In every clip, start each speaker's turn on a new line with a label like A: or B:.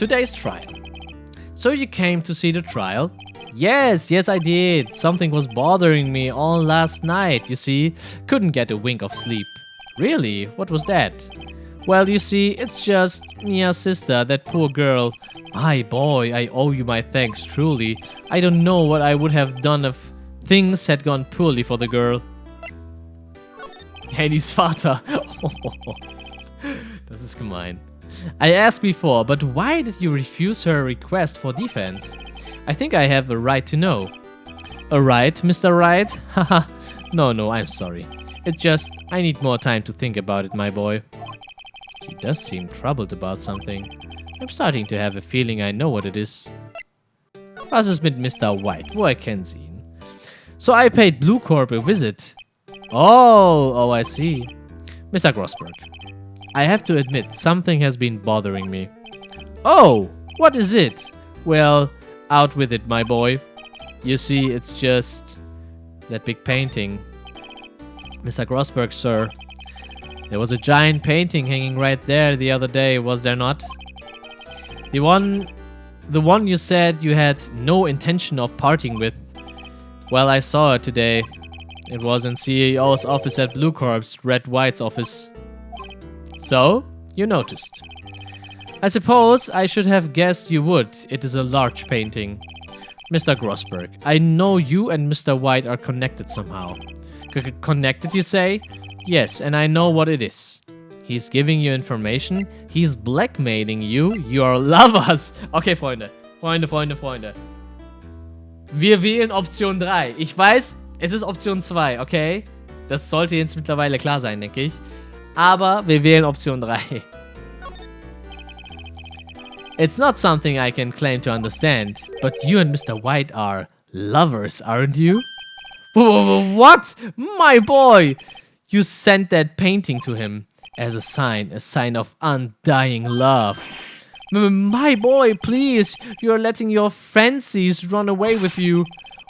A: Today's trial. So you came to see the trial? Yes, I did. Something was bothering me all last night, you see. Couldn't get a wink of sleep. Really? What was that? Well, you see, it's just Mia's sister, that poor girl. My boy, I owe you my thanks, truly. I don't know what I would have done if things had gone poorly for the girl. Hannys Vater. Das ist gemein. I asked before, but why did you refuse her request for defense? I think I have a right to know. A right, Mr. Wright? Haha. No, I'm sorry. It's just, I need more time to think about it, my boy. He does seem troubled about something. I'm starting to have a feeling I know what it is. Was ist mit Mr. White? Woher kennen Sie ihn? So I paid Blue Corp a visit. Oh, I see. Mr. Grossberg, I have to admit, something has been bothering me. Oh, what is it? Well, out with it, my boy. You see, it's just that big painting. Mr. Grossberg, sir. There was a giant painting hanging right there the other day, was there not? The one you said you had no intention of parting with. Well, I saw it today. It was in CEO's office at Blue Corp's, Red White's office. So, you noticed. I suppose I should have guessed you would. It is a large painting. Mr. Grossberg, I know you and Mr. White are connected somehow. Connected, you say? Yes, and I know what it is. He's giving you information. He's blackmailing you. You are lovers. Okay, Freunde. Wir wählen Option 3. Ich weiß, es ist Option 2, okay? Das sollte jetzt mittlerweile klar sein, denke ich. Aber wir wählen Option 3. It's not something I can claim to understand, but you and Mr. White are lovers, aren't you? What? My boy! You sent that painting to him as a sign of undying love. My boy, please, you're letting your fancies run away with you.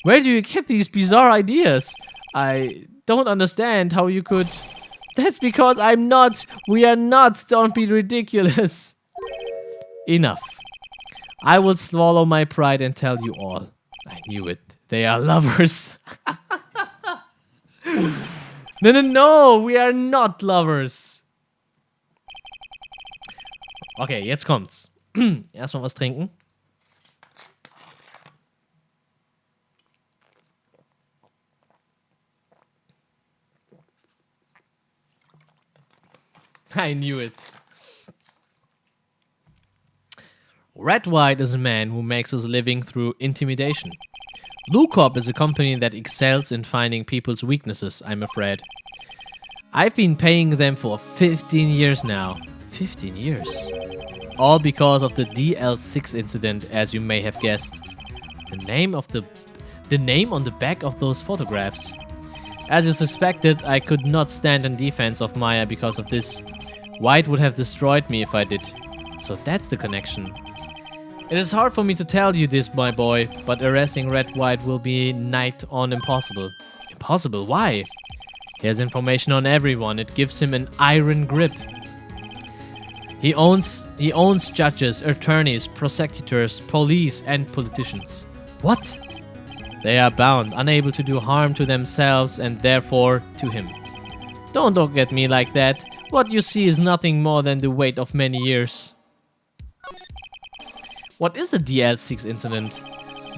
A: Where do you get these bizarre ideas? I don't understand how you could... That's because I'm not. We are not. Don't be ridiculous. Enough. I will swallow my pride and tell you all. I knew it. They are lovers. No, we are not lovers. Okay, jetzt kommt's. Erstmal was trinken. I knew it. Red White is a man who makes his living through intimidation. Blue Corp is a company that excels in finding people's weaknesses, I'm afraid. I've been paying them for 15 years now. 15 years. All because of the DL6 incident, as you may have guessed. The name on the back of those photographs. As you suspected, I could not stand in defense of Maya because of this. White would have destroyed me if I did. So that's the connection. It is hard for me to tell you this, my boy, but arresting Red White will be nigh on impossible. Impossible? Why? He has information on everyone. It gives him an iron grip. He owns judges, attorneys, prosecutors, police, and politicians. What? They are bound, unable to do harm to themselves and therefore to him. Don't look at me like that. What you see is nothing more than the weight of many years. What is the DL6 incident?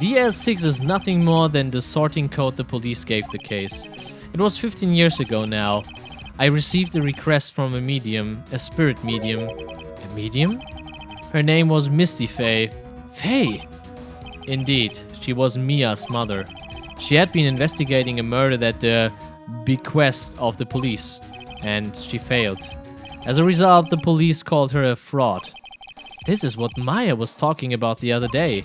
A: DL6 is nothing more than the sorting code the police gave the case. It was 15 years ago now. I received a request from a medium, a spirit medium. A medium? Her name was Misty Faye. Faye? Indeed, she was Mia's mother. She had been investigating a murder at the bequest of the police, and she failed. As a result, the police called her a fraud. This is what Maya was talking about the other day.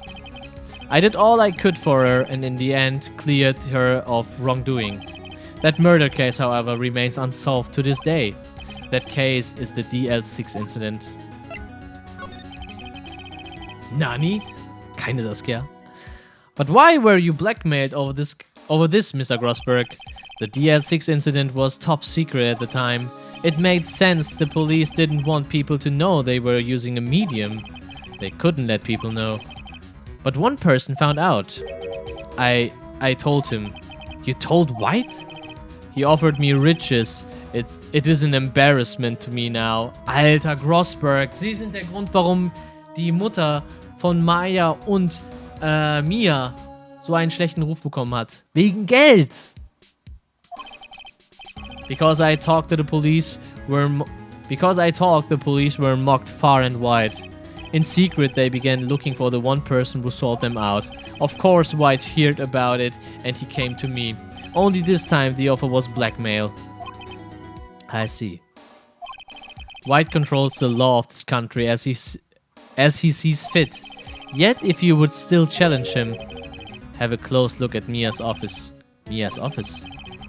A: I did all I could for her and in the end cleared her of wrongdoing. That murder case, however, remains unsolved to this day. That case is the DL6 incident. Nani? Keine Saskia. But why were you blackmailed over this, Mr. Grossberg? The DL6 incident was top secret at the time. It made sense the police didn't want people to know they were using a medium. They couldn't let people know. But one person found out. I told him. You told White? He offered me riches. It is an embarrassment to me now. Alter, Grossberg. Sie sind der Grund, warum die Mutter von Maya und Mia so einen schlechten Ruf bekommen hat. Wegen Geld. Because I talked, the police were mocked far and wide. In secret, they began looking for the one person who sold them out. Of course, White heard about it, and he came to me. Only this time, the offer was blackmail. I see. White controls the law of this country as he sees fit. Yet, if you would still challenge him, have a close look at Mia's office. Mia's office?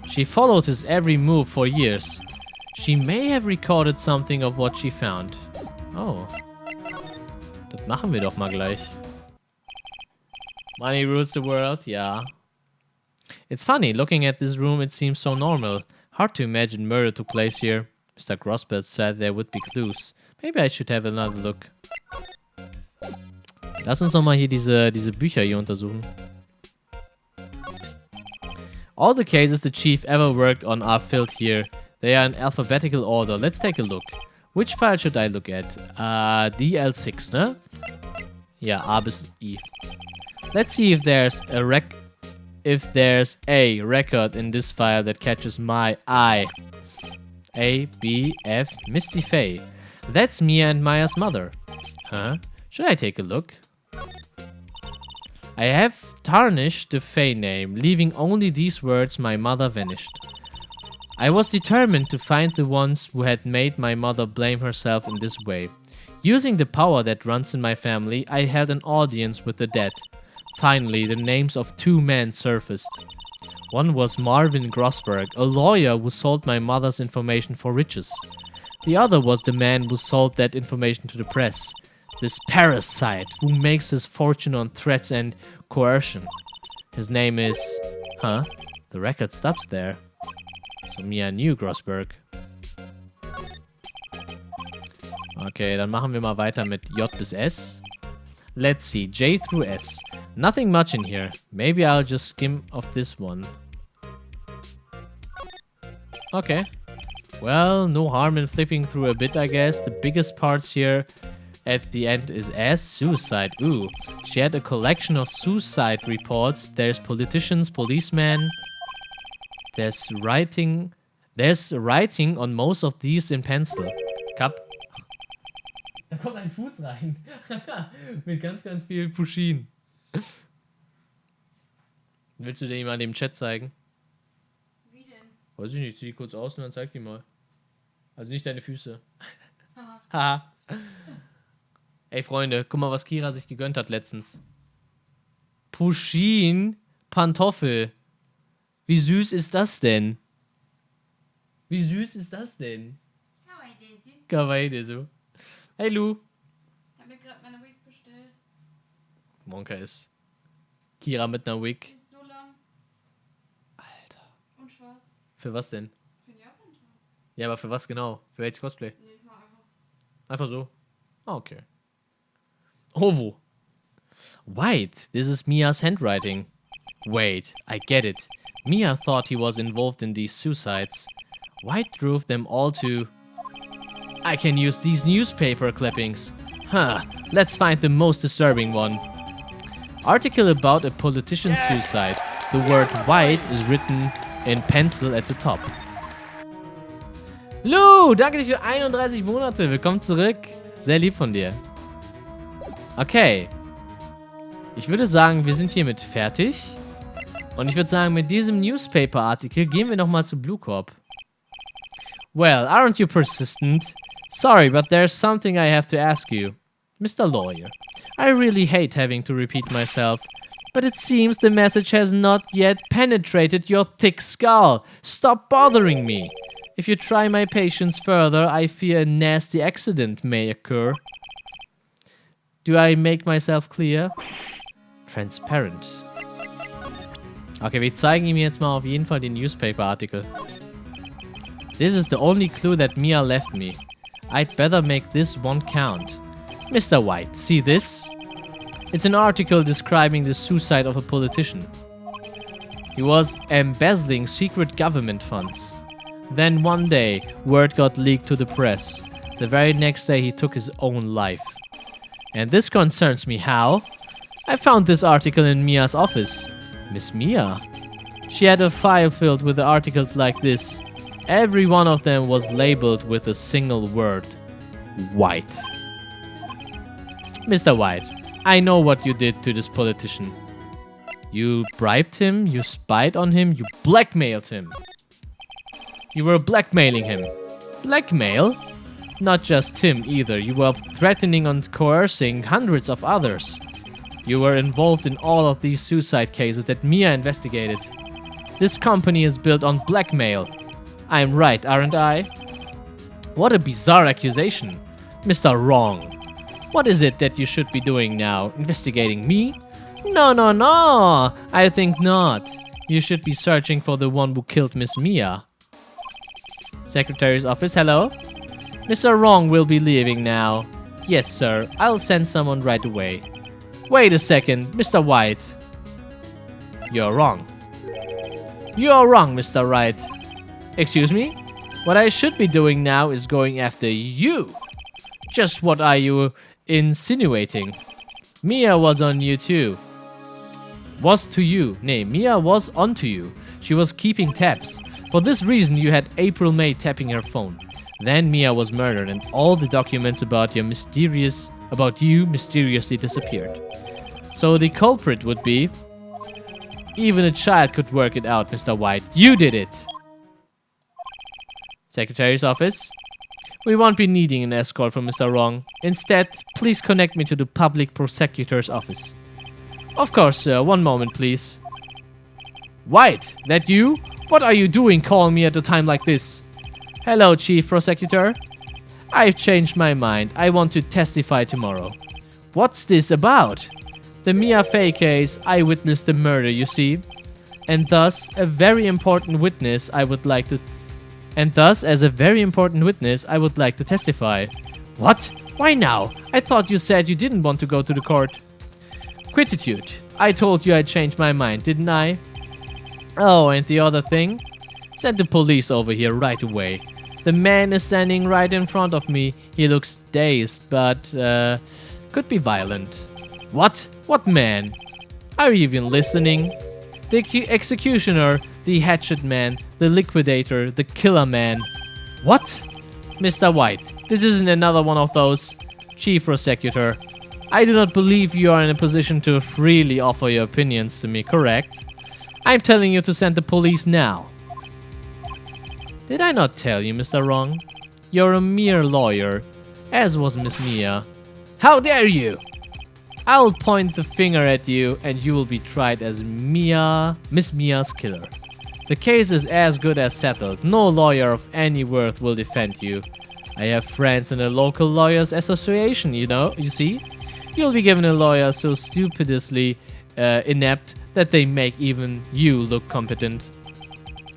A: She followed his every move for years. She may have recorded something of what she found. Oh. Das machen wir doch mal gleich. Money rules the world, yeah. It's funny, looking at this room it seems so normal. Hard to imagine murder took place here. Mr. Grossbert said there would be clues. Maybe I should have another look. Lass uns nochmal hier diese Bücher hier untersuchen. All the cases the chief ever worked on are filled here. They are in alphabetical order. Let's take a look. Which file should I look at? DL6, ne? Ja, A bis I. Let's see if there's a record in this file that catches my eye. A, B, F, Misty Faye. That's Mia and Maya's mother. Huh? Should I take a look? I have tarnished the Faye name, leaving only these words, my mother vanished. I was determined to find the ones who had made my mother blame herself in this way. Using the power that runs in my family, I held an audience with the dead. Finally, the names of two men surfaced. One was Marvin Grossberg, a lawyer who sold my mother's information for riches. The other was the man who sold that information to the press. This parasite who makes his fortune on threats and coercion. His name is... Huh? The record stops there. So Mia knew Grossberg. Okay, dann machen wir mal weiter mit J bis S. Let's see, J through S. Nothing much in here. Maybe I'll just skim off this one. Okay. Well, no harm in flipping through a bit, I guess. The biggest parts here at the end is S, suicide. Ooh, she had a collection of suicide reports. There's politicians, policemen. There's writing on most of these in pencil. Cup. Da kommt ein Fuß rein. Mit ganz, ganz viel Puschin. Willst du dir mal dem Chat zeigen?
B: Wie denn?
A: Weiß ich nicht, zieh die kurz aus und dann zeig die mal. Also nicht deine Füße.
B: Haha.
A: Ey Freunde, guck mal, was Kira sich gegönnt hat letztens. Puschin Pantoffel. Wie süß ist das denn? Wie süß ist das denn?
B: Kawaii Daisy.
A: Kawaii Desu. Hey Lu.
B: Ich hab mir gerade meine Wig bestellt.
A: Monka ist Kira mit einer
B: Die
A: Wig.
B: ist so lang
A: Alter.
B: und schwarz.
A: Für was denn?
B: Für die Japan-Tag.
A: Ja, aber für was genau? Für welches Cosplay?
B: Nee, ich mach einfach.
A: Einfach so. Ah, okay. Ovo. White, this is Mia's handwriting. Wait, I get it. Mia thought he was involved in these suicides. White drove them all to... I can use these newspaper clippings. Huh, let's find the most disturbing one. Article about a politician's suicide. The word white is written in pencil at the top. Lou, danke dir für 31 Monate. Willkommen zurück. Sehr lieb von dir. Okay. Ich würde sagen, wir sind hiermit fertig. Und ich würde sagen, mit diesem Newspaper-Artikel gehen wir nochmal zu Blue Corp. Well, aren't you persistent? Sorry, but there's something I have to ask you. Mr. Lawyer, I really hate having to repeat myself, but it seems the message has not yet penetrated your thick skull. Stop bothering me. If you try my patience further, I fear a nasty accident may occur. Do I make myself clear? Transparent. Okay, wir zeigen ihm jetzt mal auf jeden Fall den Newspaper-Artikel. This is the only clue that Mia left me. I'd better make this one count. Mr. White, see this? It's an article describing the suicide of a politician. He was embezzling secret government funds. Then one day, word got leaked to the press. The very next day, he took his own life. And this concerns me. How? I found this article in Mia's office. Miss Mia? She had a file filled with articles like this. Every one of them was labeled with a single word. White. Mr. White, I know what you did to this politician. You bribed him, you spied on him, you blackmailed him. You were blackmailing him. Blackmail? Not just him either. You were threatening and coercing hundreds of others. You were involved in all of these suicide cases that Mia investigated. This company is built on blackmail. I'm right, aren't I? What a bizarre accusation. Mr. Wrong. What is it that you should be doing now? Investigating me? No, no, no. I think not. You should be searching for the one who killed Miss Mia. Secretary's office, hello? Mr. Wrong will be leaving now. Yes, sir. I'll send someone right away. Wait a second, Mr. White. You're wrong. You're wrong, Mr. Wright. Excuse me? What I should be doing now is going after you. Just what are you insinuating? Mia was on you too. Was to you. Nay, Mia was onto you. She was keeping tabs. For this reason, you had April May tapping her phone. Then Mia was murdered and all the documents about you mysteriously disappeared. So the culprit would be... Even a child could work it out, Mr. White. You did it! Secretary's office. We won't be needing an escort from Mr. Wrong. Instead, please connect me to the public prosecutor's office. Of course, sir. One moment, please. White, that you? What are you doing calling me at a time like this? Hello, Chief Prosecutor. I've changed my mind. I want to testify tomorrow. What's this about? The Mia Fey case, I witnessed the murder, you see. And thus, as a very important witness, I would like to testify. What? Why now? I thought you said you didn't want to go to the court. Quititude. I told you I changed my mind, didn't I? Oh, and the other thing? Send the police over here right away. The man is standing right in front of me. He looks dazed, but could be violent. What? What man? Are you even listening? The executioner, the hatchet man, the liquidator, the killer man. What? Mr. White, this isn't another one of those. Chief Prosecutor, I do not believe you are in a position to freely offer your opinions to me, correct? I'm telling you to send the police now. Did I not tell you, Mr. Wrong? You're a mere lawyer, as was Miss Mia. How dare you! I'll point the finger at you and you will be tried as Miss Mia's killer. The case is as good as settled. No lawyer of any worth will defend you. I have friends in the local lawyers association, you see? You'll be given a lawyer so stupidly inept that they make even you look competent.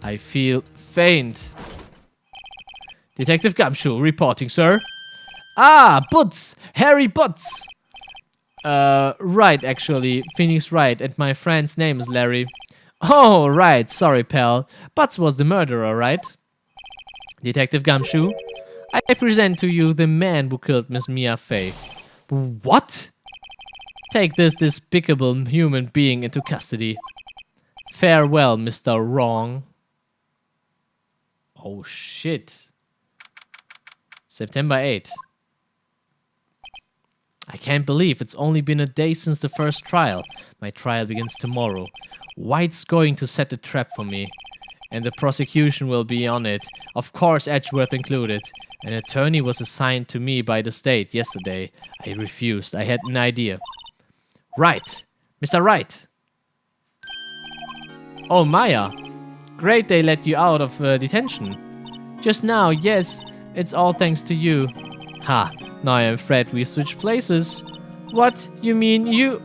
A: I feel faint. Detective Gumshoe reporting, sir. Ah, Butts! Harry Butts! Right, actually. Phoenix Wright, and my friend's name is Larry. Oh, right. Sorry, pal. Butts was the murderer, right? Detective Gumshoe, I present to you the man who killed Miss Mia Fey. What? Take this despicable human being into custody. Farewell, Mr. Wrong. Oh, shit. September 8th. I can't believe it's only been a day since the first trial. My trial begins tomorrow. White's going to set a trap for me. And the prosecution will be on it. Of course, Edgeworth included. An attorney was assigned to me by the state yesterday. I refused. I had an idea. Wright. Mr. Wright. Oh, Maya. Great they let you out of detention. Just now, yes. It's all thanks to you. Ha. Now I'm afraid we switched places. What? You mean you...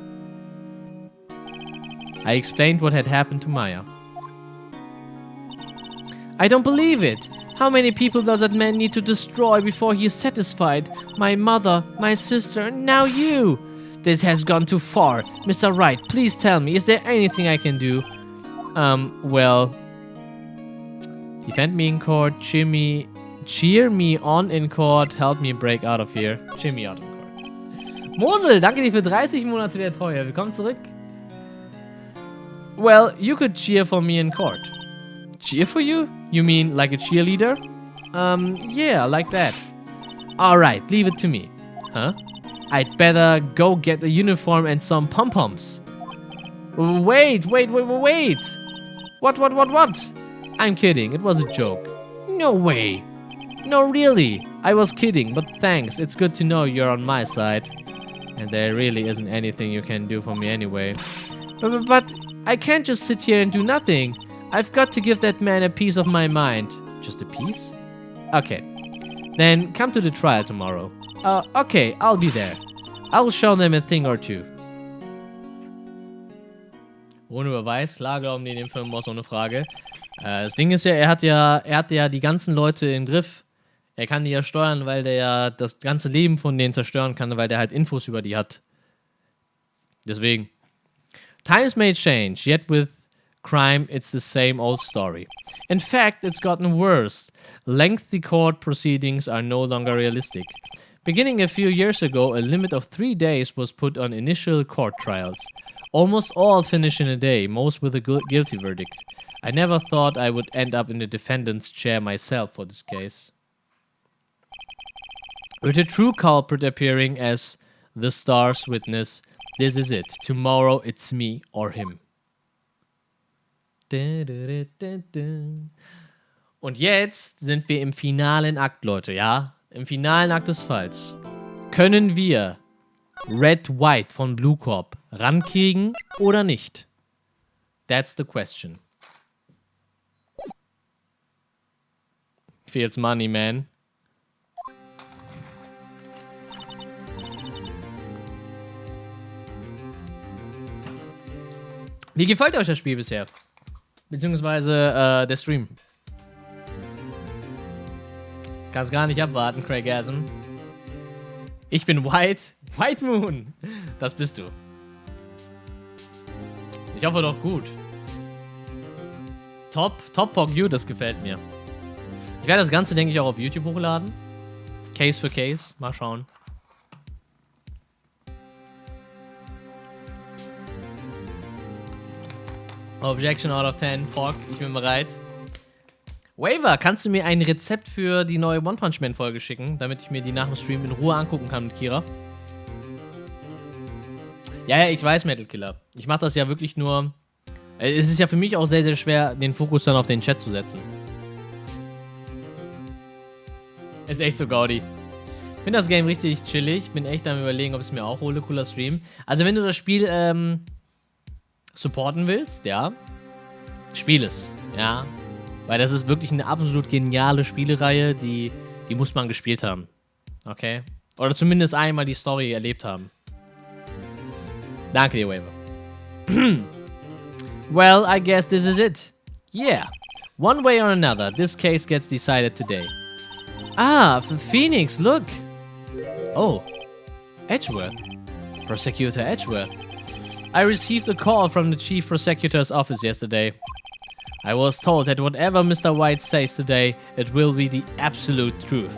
A: I explained what had happened to Maya. I don't believe it. How many people does that man need to destroy before he is satisfied? My mother, my sister, and now you! This has gone too far. Mr. Wright, please tell me, is there anything I can do? Well... Defend me in court, cheer me on in court, help me break out of here. Cheer me out in court. Mosel, danke dir für 30 Monate der Treue. Willkommen zurück. Well, you could cheer for me in court. Cheer for you? You mean like a cheerleader? Yeah, like that. Alright, leave it to me. Huh? I'd better go get a uniform and some pom-poms. Wait. What? I'm kidding, it was a joke. No way. No, really. I was kidding, but thanks. It's good to know you're on my side. And there really isn't anything you can do for me anyway. But I can't just sit here and do nothing. I've got to give that man a piece of my mind. Just a piece? Okay. Then come to the trial tomorrow. Okay, I'll be there. I'll show them a thing or two. Ohne Beweis, klar glauben die in dem Film ohne Frage. Das Ding ist ja, er hat ja die ganzen Leute im Griff. Er kann die ja steuern, weil der ja das ganze Leben von denen zerstören kann, weil der halt Infos über die hat. Deswegen. Times may change, yet with crime it's the same old story. In fact, it's gotten worse. Lengthy court proceedings are no longer realistic. Beginning a few years ago, a limit of 3 days was put on initial court trials. Almost all finish in a day, most with a guilty verdict. I never thought I would end up in the defendant's chair myself for this case. With a true culprit appearing as the star's witness, this is it. Tomorrow it's me or him. Und jetzt sind wir im finalen Akt, Leute, ja? Im finalen Akt des Falls. Können wir Red White von Blue Corp rankriegen oder nicht? That's the question. Feels money, man. Wie gefällt euch das Spiel bisher? Beziehungsweise der Stream. Ich kann es gar nicht abwarten, Craigasm. Ich bin White. White Moon. Das bist du. Ich hoffe doch gut. Top Pog, das gefällt mir. Ich werde das Ganze, denke ich, auch auf YouTube hochladen. Case für Case. Mal schauen. Objection out of 10. Pog, ich bin bereit. Waver, kannst du mir ein Rezept für die neue One Punch Man Folge schicken, damit ich mir die nach dem Stream in Ruhe angucken kann mit Kira? Ja, ich weiß, Metal Killer. Ich mache das ja wirklich nur... Es ist ja für mich auch sehr, sehr schwer, den Fokus dann auf den Chat zu setzen. Ist echt so gaudi. Ich finde das Game richtig chillig. Bin echt am Überlegen, ob ich es mir auch hole. Cooler Stream. Also wenn du das Spiel supporten willst, ja, spiel es, ja. Weil das ist wirklich eine absolut geniale Spielereihe, die muss man gespielt haben. Okay? Oder zumindest einmal die Story erlebt haben. Danke dir, Waver. Well, I guess this is it. Yeah. One way or another, this case gets decided today. Ah, Phoenix, look. Oh. Edgeworth. Prosecutor Edgeworth. I received a call from the Chief Prosecutor's office yesterday. I was told that whatever Mr. White says today, it will be the absolute truth.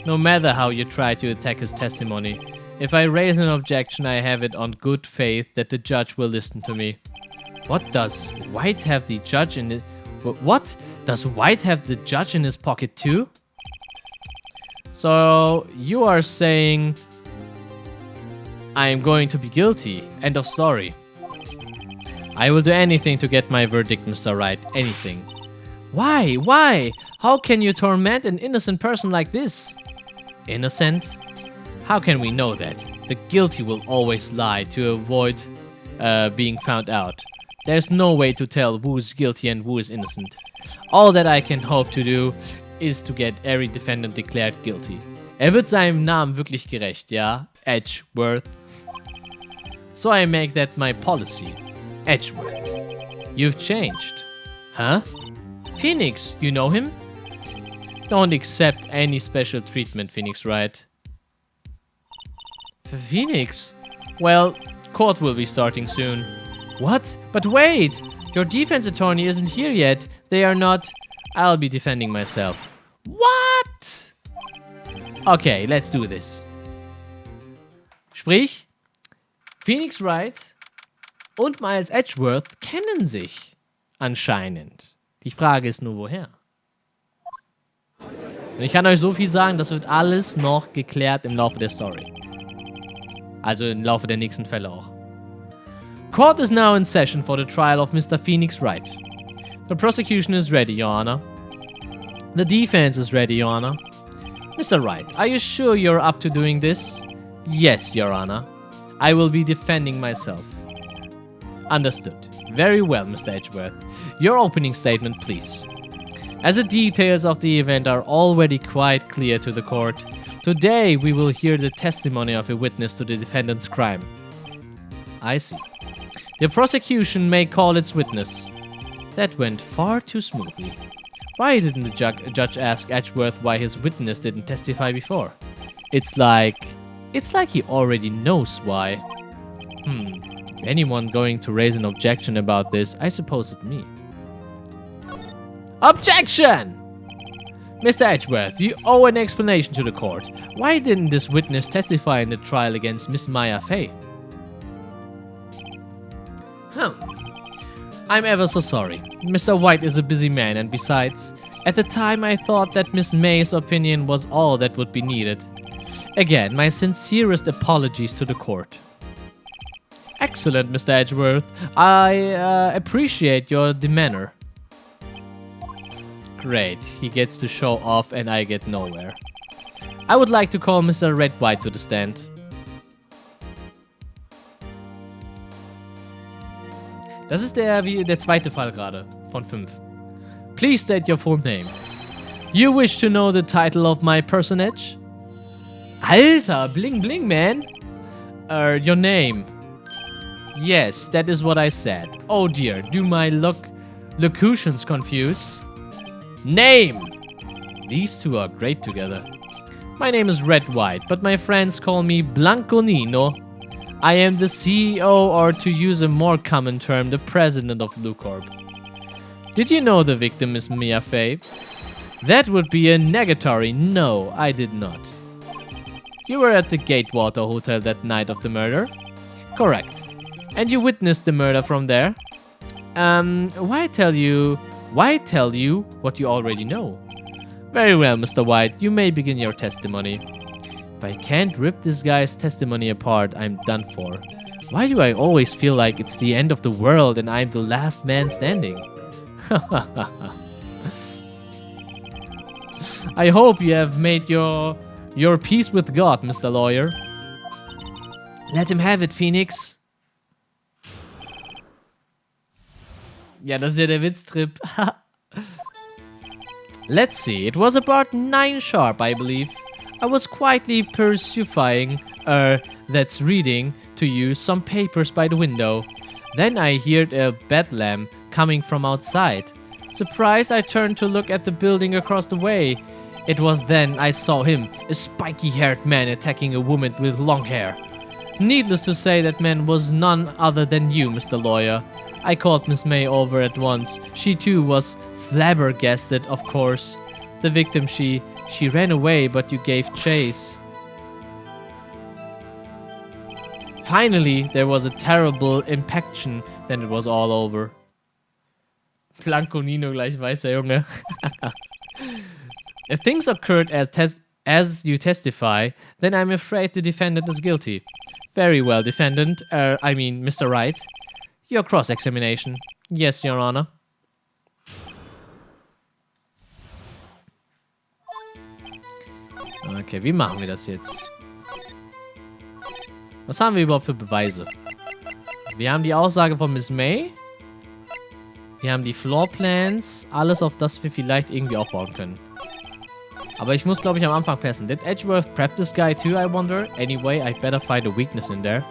A: No matter how you try to attack his testimony, if I raise an objection, I have it on good faith that the judge will listen to me. What does White have the judge in it? What? Does White have the judge in his pocket too? So, you are saying I am going to be guilty. End of story. I will do anything to get my verdict, Mr. Wright. Anything. Why? Why? How can you torment an innocent person like this? Innocent? How can we know that? The guilty will always lie to avoid being found out. There's no way to tell who is guilty and who is innocent. All that I can hope to do is to get every defendant declared guilty. Wird seinem Namen wirklich gerecht, ja? Edgeworth. So I make that my policy. Edgeworth. You've changed. Huh? Phoenix, you know him? Don't accept any special treatment, Phoenix Wright. Phoenix? Well, court will be starting soon. What? But wait! Your defense attorney isn't here yet. They are not... I'll be defending myself. What? Okay, let's do this. Sprich, Phoenix Wright und Miles Edgeworth kennen sich anscheinend. Die Frage ist nur, woher? Und ich kann euch so viel sagen, das wird alles noch geklärt im Laufe der Story. Also im Laufe der nächsten Fälle auch. Court is now in session for the trial of Mr. Phoenix Wright. The prosecution is ready, Your Honor. The defense is ready, Your Honor. Mr. Wright, are you sure you're up to doing this? Yes, Your Honor. I will be defending myself. Understood. Very well, Mr. Edgeworth. Your opening statement, please. As the details of the event are already quite clear to the court, today we will hear the testimony of a witness to the defendant's crime. I see. The prosecution may call its witness. That went far too smoothly. Why didn't the judge ask Edgeworth why his witness didn't testify before? It's like he already knows why. If anyone going to raise an objection about this, I suppose it's me. Objection! Mr. Edgeworth, you owe an explanation to the court. Why didn't this witness testify in the trial against Miss Maya Fey? I'm ever so sorry. Mr. White is a busy man, and besides, at the time I thought that Miss May's opinion was all that would be needed. Again, my sincerest apologies to the court. Excellent, Mr. Edgeworth. I appreciate your demeanor. Great, he gets to show off and I get nowhere. I would like to call Mr. Red White to the stand. Das ist der zweite Fall gerade von 5. Please state your full name. You wish to know the title of my personage? Alter, bling bling, man. Your name. Yes, that is what I said. Oh dear, do my locutions confuse? Name! These two are great together. My name is Red White, but my friends call me Blanco Nino. I am the CEO, or to use a more common term, the president of Lucorp. Did you know the victim is Mia Fey? That would be a negatory. No, I did not. You were at the Gatewater Hotel that night of the murder? Correct. And you witnessed the murder from there? Why tell you what you already know? Very well, Mr. White, you may begin your testimony. If I can't rip this guy's testimony apart, I'm done for. Why do I always feel like it's the end of the world and I'm the last man standing? I hope you have made your peace with God, Mr. Lawyer. Let him have it, Phoenix. Ja, das ist ja der Witztrip. Let's see, it was about 9 sharp, I believe. I was quietly pursuing, that's reading to you some papers by the window. Then I heard a bedlam coming from outside. Surprised, I turned to look at the building across the way. It was then I saw him, a spiky-haired man attacking a woman with long hair. Needless to say, that man was none other than you, Mr. Lawyer. I called Miss May over at once. She too was flabbergasted, of course. The victim, she ran away, but you gave chase. Finally, there was a terrible impaction, then it was all over. Blanco Nino gleich weißer Junge. If things occurred as you testify, then I'm afraid the defendant is guilty. Very well, defendant. Mr. Wright. Your cross-examination. Yes, Your Honor. Okay, wie machen wir das jetzt? Was haben wir überhaupt für Beweise? Wir haben die Aussage von Miss May. Wir haben die Floorplans. Alles, auf das wir vielleicht irgendwie aufbauen können. Aber ich muss, glaube ich, am Anfang passen. Did Edgeworth prep this guy too, I wonder? Anyway, I better find a weakness in there.